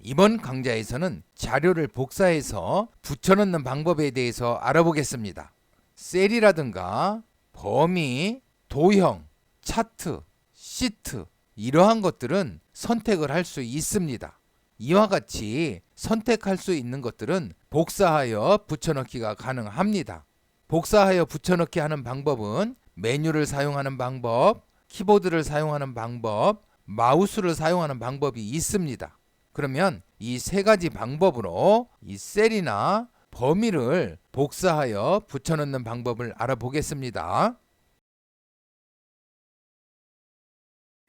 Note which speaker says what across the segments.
Speaker 1: 이번 강좌에서는 자료를 복사해서 붙여넣는 방법에 대해서 알아보겠습니다. 셀이라든가 범위, 도형, 차트, 시트 이러한 것들은 선택을 할 수 있습니다. 이와 같이 선택할 수 있는 것들은 복사하여 붙여넣기가 가능합니다. 복사하여 붙여넣기 하는 방법은 메뉴를 사용하는 방법, 키보드를 사용하는 방법, 마우스를 사용하는 방법이 있습니다. 그러면 이 세 가지 방법으로 이 셀이나 범위를 복사하여 붙여넣는 방법을 알아보겠습니다.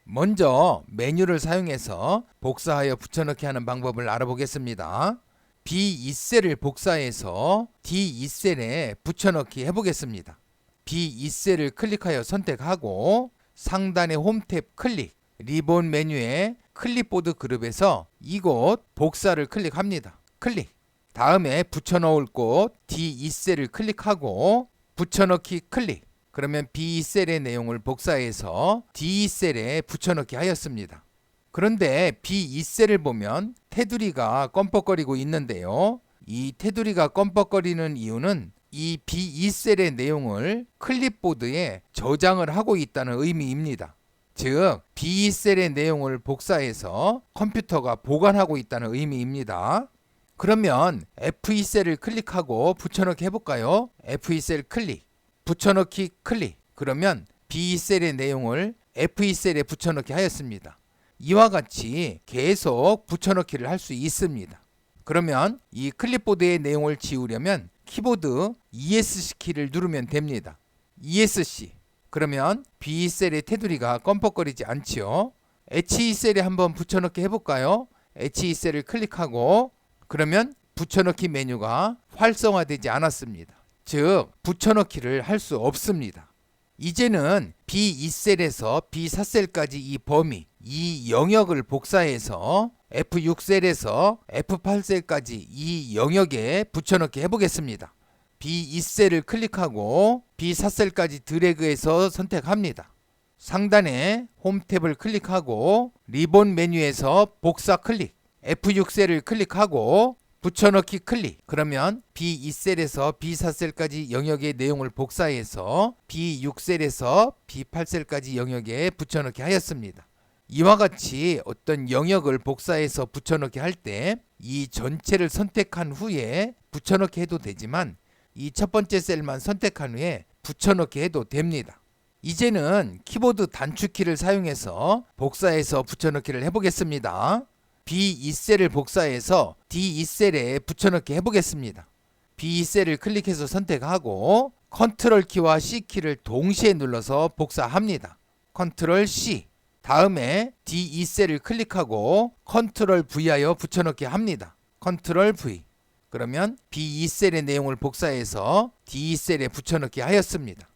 Speaker 1: 먼저 메뉴를 사용해서 복사하여 붙여넣기 하는 방법을 알아보겠습니다. B2셀을 복사해서 D2셀에 붙여넣기 해보겠습니다. B2셀을 클릭하여 선택하고 상단의 홈 탭 클릭, 리본 메뉴에 클립보드 그룹에서 이곳 복사를 클릭합니다. 클릭. 다음에 붙여넣을 곳 D2셀을 클릭하고 붙여넣기 클릭. 그러면 B2셀의 내용을 복사해서 D2셀에 붙여넣기 하였습니다. 그런데 B2셀을 보면 테두리가 껌뻑거리고 있는데요. 이 테두리가 껌뻑거리는 이유는 이 B2셀의 내용을 클립보드에 저장을 하고 있다는 의미입니다. 즉 B2셀의 내용을 복사해서 컴퓨터가 보관하고 있다는 의미입니다. 그러면 F2셀을 클릭하고 붙여넣기 해볼까요? F2셀 클릭, 붙여넣기 클릭. 그러면 B2셀의 내용을 F2셀에 붙여넣기 하였습니다. 이와 같이 계속 붙여넣기를 할 수 있습니다. 그러면 이 클립보드의 내용을 지우려면 키보드 ESC 키를 누르면 됩니다. ESC. 그러면 B2셀의 테두리가 껌뻑거리지 않지요. H2셀에 한번 붙여넣기 해볼까요? H2셀을 클릭하고 그러면 붙여넣기 메뉴가 활성화되지 않았습니다. 즉 붙여넣기를 할 수 없습니다. 이제는 B2셀에서 B4셀까지 이 범위, 이 영역을 복사해서 F6셀에서 F8셀까지 이 영역에 붙여넣기 해보겠습니다. B2셀을 클릭하고 B4셀까지 드래그해서 선택합니다. 상단에 홈 탭을 클릭하고 리본 메뉴에서 복사 클릭, F6셀을 클릭하고 붙여넣기 클릭. 그러면 B2셀에서 B4셀까지 영역의 내용을 복사해서 B6셀에서 B8셀까지 영역에 붙여넣기 하였습니다. 이와 같이 어떤 영역을 복사해서 붙여넣기 할 때 이 전체를 선택한 후에 붙여넣기 해도 되지만 이 첫 번째 셀만 선택한 후에 붙여넣기 해도 됩니다. 이제는 키보드 단축키를 사용해서 복사해서 붙여넣기를 해보겠습니다. B2셀을 복사해서 D2셀에 붙여넣기 해보겠습니다. B2셀을 클릭해서 선택하고 컨트롤 키와 C 키를 동시에 눌러서 복사합니다. 컨트롤 C. 다음에 D2셀을 클릭하고 컨트롤 V하여 붙여넣기 합니다. 컨트롤 V. 그러면 B2셀의 내용을 복사해서 D2셀에 붙여넣기 하였습니다.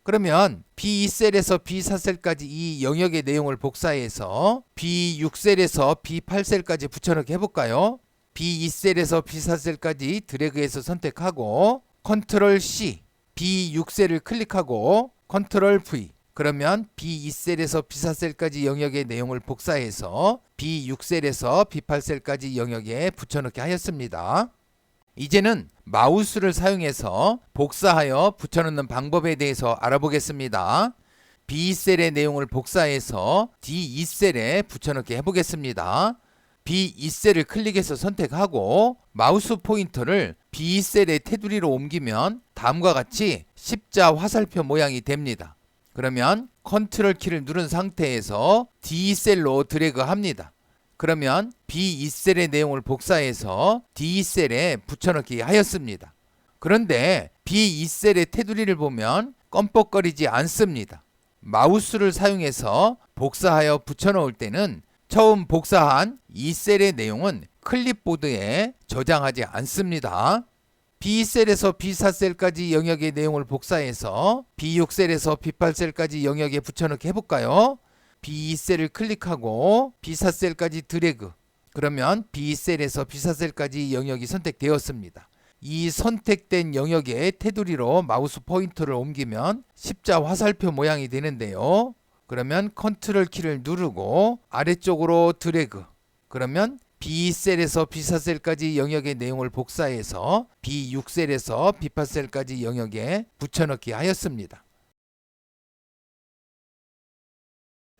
Speaker 1: 그러면 B2셀에서 B4셀까지 이 영역의 내용을 복사해서 B6셀에서 B8셀까지 붙여넣기 해볼까요? B2셀에서 B4셀까지 드래그해서 선택하고 컨트롤 C, B6셀을 클릭하고 컨트롤 V. 그러면 B2셀에서 B4셀까지 영역의 내용을 복사해서 B6셀에서 B8셀까지 영역에 붙여넣기 하였습니다. 이제는 마우스를 사용해서 복사하여 붙여넣는 방법에 대해서 알아보겠습니다. B2셀의 내용을 복사해서 D2셀에 붙여넣기 해보겠습니다. B2셀을 클릭해서 선택하고 마우스 포인터를 B2셀의 테두리로 옮기면 다음과 같이 십자 화살표 모양이 됩니다. 그러면 컨트롤 키를 누른 상태에서 D2셀로 드래그합니다. 그러면 B2셀의 내용을 복사해서 D2셀에 붙여넣기 하였습니다. 그런데 B2셀의 테두리를 보면 껌뻑거리지 않습니다. 마우스를 사용해서 복사하여 붙여넣을 때는 처음 복사한 2셀의 내용은 클립보드에 저장하지 않습니다. B2셀에서 B4셀까지 영역의 내용을 복사해서 B6셀에서 B8셀까지 영역에 붙여넣기 해볼까요? B2셀을 클릭하고 B4셀까지 드래그. 그러면 B2셀에서 B4셀까지 영역이 선택되었습니다. 이 선택된 영역의 테두리로 마우스 포인터를 옮기면 십자 화살표 모양이 되는데요. 그러면 컨트롤 키를 누르고 아래쪽으로 드래그. 그러면 B2셀에서 B4셀까지 영역의 내용을 복사해서 B6셀에서 B8셀까지 영역에 붙여넣기 하였습니다.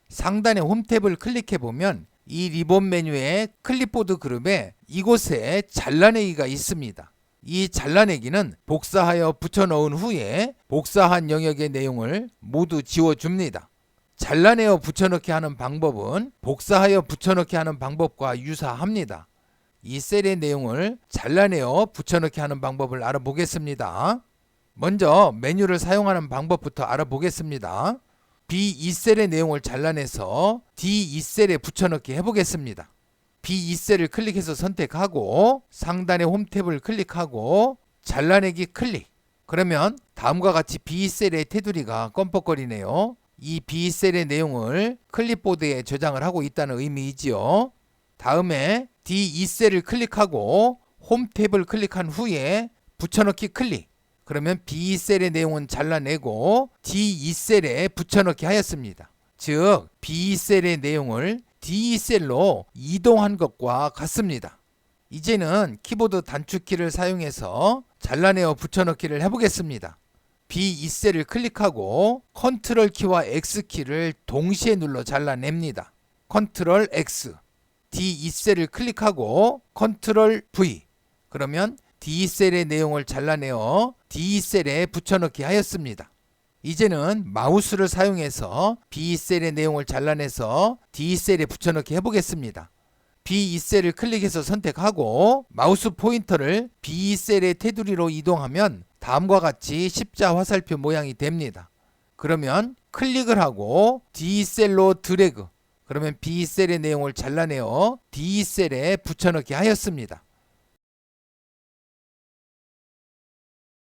Speaker 1: 상단의 홈 탭을 클릭해보면 이 리본 메뉴의 클립보드 그룹에 이곳에 잘라내기가 있습니다. 이 잘라내기는 복사하여 붙여넣은 후에 복사한 영역의 내용을 모두 지워줍니다. 잘라내어 붙여넣기 하는 방법은 복사하여 붙여넣기 하는 방법과 유사합니다. 이 셀의 내용을 잘라내어 붙여넣기 하는 방법을 알아보겠습니다. 먼저 메뉴를 사용하는 방법부터 알아보겠습니다. B2셀의 내용을 잘라내서 D2셀에 붙여넣기 해보겠습니다. B2셀을 클릭해서 선택하고 상단의 홈 탭을 클릭하고 잘라내기 클릭. 그러면 다음과 같이 B2셀의 테두리가 껌뻑거리네요. 이 B2셀의 내용을 클립보드에 저장을 하고 있다는 의미이지요. 다음에 D2셀을 클릭하고 홈 탭을 클릭한 후에 붙여넣기 클릭. 그러면 B2셀의 내용은 잘라내고 D2셀에 붙여넣기 하였습니다. 즉 B2셀의 내용을 D2셀로 이동한 것과 같습니다. 이제는 키보드 단축키를 사용해서 잘라내어 붙여넣기를 해보겠습니다. B2셀을 클릭하고 컨트롤 키와 X키를 동시에 눌러 잘라냅니다. 컨트롤 X. D2셀을 클릭하고 컨트롤 V. 그러면 D2셀의 내용을 잘라내어 D2셀에 붙여넣기 하였습니다. 이제는 마우스를 사용해서 B2셀의 내용을 잘라내서 D2셀에 붙여넣기 해보겠습니다. B2셀을 클릭해서 선택하고 마우스 포인터를 B2셀의 테두리로 이동하면 다음과 같이 십자 화살표 모양이 됩니다. 그러면 클릭을 하고 D2셀로 드래그. 그러면 B2셀의 내용을 잘라내어 D2셀에 붙여넣기 하였습니다.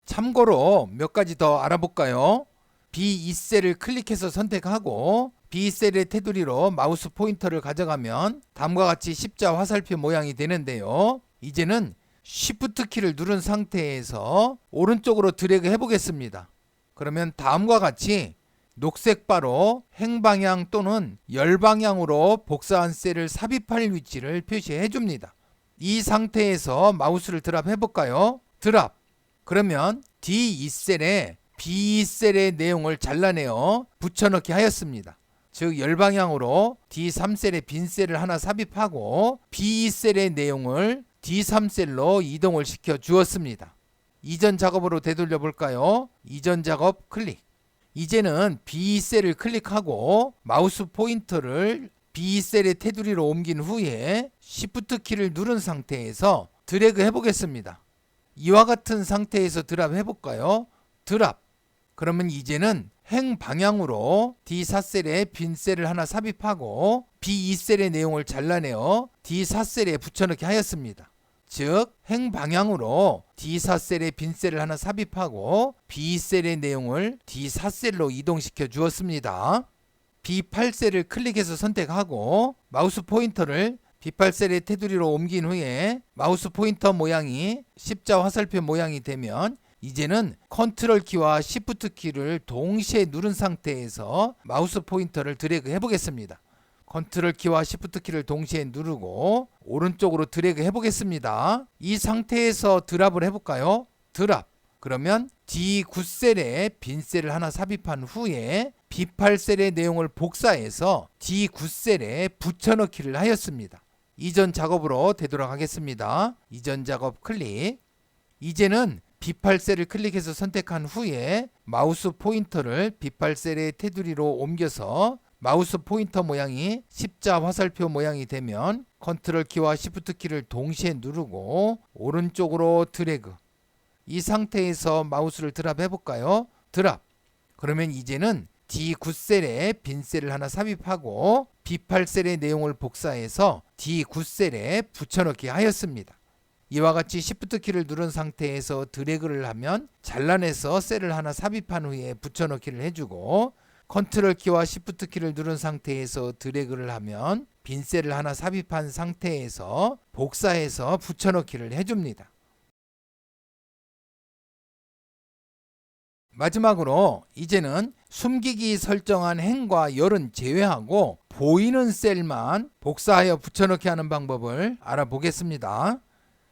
Speaker 1: 참고로 몇 가지 더 알아볼까요? B2셀을 클릭해서 선택하고 B2셀의 테두리로 마우스 포인터를 가져가면 다음과 같이 십자 화살표 모양이 되는데요. 이제는 Shift 키를 누른 상태에서 오른쪽으로 드래그 해보겠습니다. 그러면 다음과 같이 녹색 바로 행방향 또는 열방향으로 복사한 셀을 삽입할 위치를 표시해 줍니다. 이 상태에서 마우스를 드랍 해볼까요? 드랍. 그러면 D2셀에 B2셀의 내용을 잘라내어 붙여넣기 하였습니다. 즉 열방향으로 D3셀에 빈 셀을 하나 삽입하고 B2셀의 내용을 D3셀로 이동을 시켜 주었습니다. 이전 작업으로 되돌려 볼까요? 이전 작업 클릭. 이제는 B2셀을 클릭하고 마우스 포인터를 B2셀의 테두리로 옮긴 후에 Shift 키를 누른 상태에서 드래그 해보겠습니다. 이와 같은 상태에서 드랍 해볼까요? 드랍. 그러면 이제는 행방향으로 D4셀에 빈 셀을 하나 삽입하고 B2셀의 내용을 잘라내어 D4셀에 붙여넣기 하였습니다. 즉 행방향으로 D4셀에 빈 셀을 하나 삽입하고 B2셀의 내용을 D4셀로 이동시켜 주었습니다. B8셀을 클릭해서 선택하고 마우스 포인터를 B8셀의 테두리로 옮긴 후에 마우스 포인터 모양이 십자 화살표 모양이 되면 이제는 컨트롤 키와 시프트 키를 동시에 누른 상태에서 마우스 포인터를 드래그 해보겠습니다. 컨트롤 키와 시프트 키를 동시에 누르고 오른쪽으로 드래그 해보겠습니다. 이 상태에서 드랍을 해볼까요? 드랍. 그러면 D9셀에 빈 셀을 하나 삽입한 후에 B8셀의 내용을 복사해서 D9셀에 붙여넣기를 하였습니다. 이전 작업으로 되도록 하겠습니다. 이전 작업 클릭. 이제는 B8셀을 클릭해서 선택한 후에 마우스 포인터를 B8셀의 테두리로 옮겨서 마우스 포인터 모양이 십자 화살표 모양이 되면 컨트롤 키와 시프트 키를 동시에 누르고 오른쪽으로 드래그. 이 상태에서 마우스를 드랍 해볼까요? 드랍. 그러면 이제는 D9셀에 빈 셀을 하나 삽입하고 B8셀의 내용을 복사해서 D9셀에 붙여넣기 하였습니다. 이와 같이 Shift 키를 누른 상태에서 드래그를 하면 잘라내서 셀을 하나 삽입한 후에 붙여넣기를 해주고 컨트롤 키와 Shift 키를 누른 상태에서 드래그를 하면 빈 셀을 하나 삽입한 상태에서 복사해서 붙여넣기를 해줍니다. 마지막으로 이제는 숨기기 설정한 행과 열은 제외하고 보이는 셀만 복사하여 붙여넣기 하는 방법을 알아보겠습니다.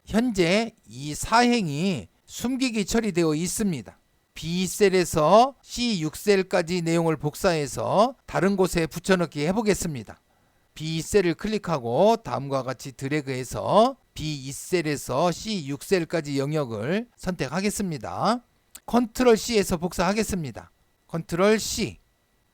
Speaker 1: 현재 이 사행이 숨기기 처리되어 있습니다. B셀에서 C6셀까지 내용을 복사해서 다른 곳에 붙여넣기 해보겠습니다. B2셀을 클릭하고 다음과 같이 드래그해서 B2셀에서 C6셀까지 영역을 선택하겠습니다. 컨트롤 C에서 복사하겠습니다. 컨트롤 C,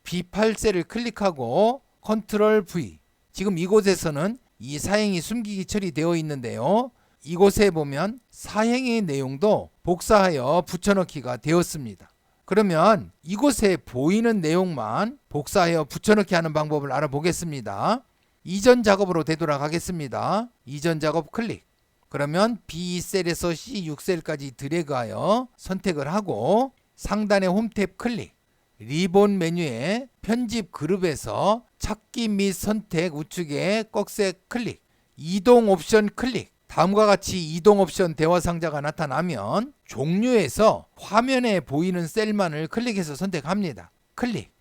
Speaker 1: B8셀을 클릭하고 컨트롤 V. 지금 이곳에서는 이 사행이 숨기기 처리되어 있는데요. 이곳에 보면 사행의 내용도 복사하여 붙여넣기가 되었습니다. 그러면 이곳에 보이는 내용만 복사하여 붙여넣기 하는 방법을 알아보겠습니다. 이전 작업으로 되돌아가겠습니다. 이전 작업 클릭. 그러면 B2셀에서 C6셀까지 드래그하여 선택을 하고 상단의 홈 탭 클릭. 리본 메뉴에 편집 그룹에서 찾기 및 선택 우측에 꺽쇠 클릭. 이동 옵션 클릭. 다음과 같이 이동 옵션 대화 상자가 나타나면 종류에서 화면에 보이는 셀만을 클릭해서 선택합니다. 클릭.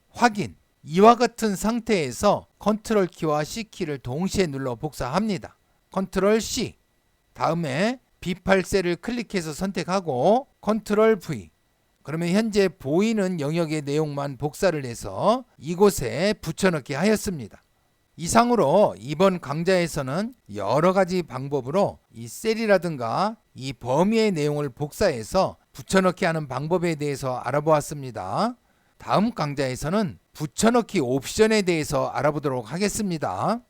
Speaker 1: 확인. 이와 같은 상태에서 컨트롤 키와 C 키를 동시에 눌러 복사합니다. 컨트롤 C. 다음에 B8셀을 클릭해서 선택하고 컨트롤 V. 그러면 현재 보이는 영역의 내용만 복사를 해서 이곳에 붙여넣기 하였습니다. 이상으로 이번 강좌에서는 여러 가지 방법으로 이 셀이라든가 이 범위의 내용을 복사해서 붙여넣기 하는 방법에 대해서 알아보았습니다. 다음 강좌에서는 붙여넣기 옵션에 대해서 알아보도록 하겠습니다.